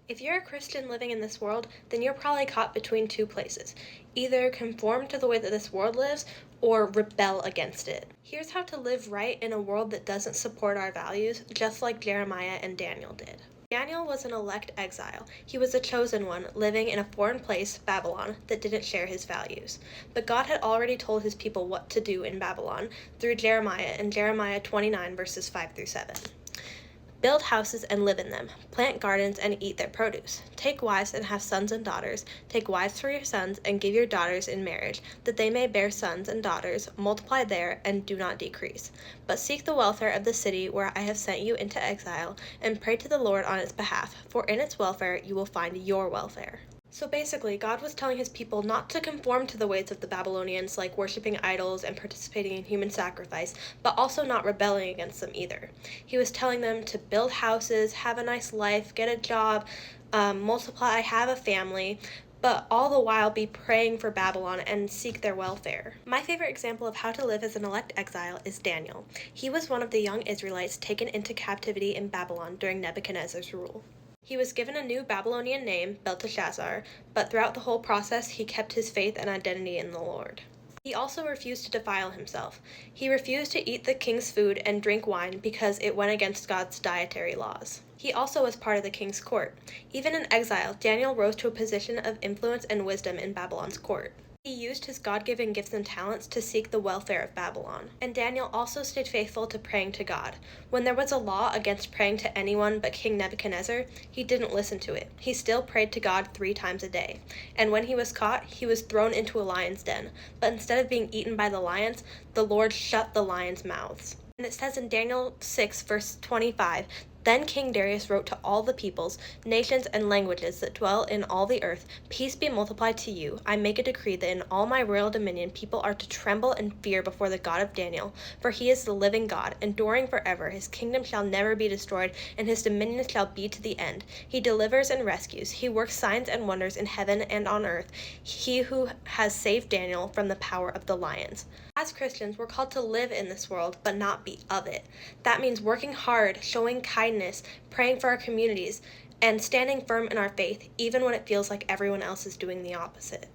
If you're a Christian living in this world, then you're probably caught between two places. Either conform to the way that this world lives, or rebel against it. Here's how to live right in a world that doesn't support our values, just like Jeremiah and Daniel did. Daniel was an elect exile. He was a chosen one, living in a foreign place, Babylon, that didn't share his values. But God had already told his people what to do in Babylon through Jeremiah in Jeremiah 29, verses 5 through 7. Build houses and live in them. Plant gardens and eat their produce. Take wives and have sons and daughters. Take wives for your sons and give your daughters in marriage, that they may bear sons and daughters, multiply there and do not decrease. But seek the welfare of the city where I have sent you into exile, and pray to the Lord on its behalf, for in its welfare you will find your welfare. So basically, God was telling his people not to conform to the ways of the Babylonians, like worshiping idols and participating in human sacrifice, but also not rebelling against them either. He was telling them to build houses, have a nice life, get a job, multiply, have a family, but all the while be praying for Babylon and seek their welfare. My favorite example of how to live as an elect exile is Daniel. He was one of the young Israelites taken into captivity in Babylon during Nebuchadnezzar's rule. He was given a new Babylonian name, Belteshazzar, but throughout the whole process he kept his faith and identity in the Lord. He also refused to defile himself. He refused to eat the king's food and drink wine because it went against God's dietary laws. He also was part of the king's court. Even in exile, Daniel rose to a position of influence and wisdom in Babylon's court. He used his God-given gifts and talents to seek the welfare of Babylon. And Daniel also stayed faithful to praying to God. When there was a law against praying to anyone but King Nebuchadnezzar, he didn't listen to it. He still prayed to God 3 times a day. And when he was caught, he was thrown into a lion's den. But instead of being eaten by the lions, the Lord shut the lions' mouths. And it says in Daniel 6, verse 25, "Then King Darius wrote to all the peoples, nations, and languages that dwell in all the earth, Peace be multiplied to you. I make a decree that in all my royal dominion people are to tremble and fear before the God of Daniel, for he is the living God, enduring forever. His kingdom shall never be destroyed, and his dominion shall be to the end. He delivers and rescues. He works signs and wonders in heaven and on earth. He who has saved Daniel from the power of the lions." As Christians, we're called to live in this world, but not be of it. That means working hard, showing kindness, praying for our communities, and standing firm in our faith, even when it feels like everyone else is doing the opposite.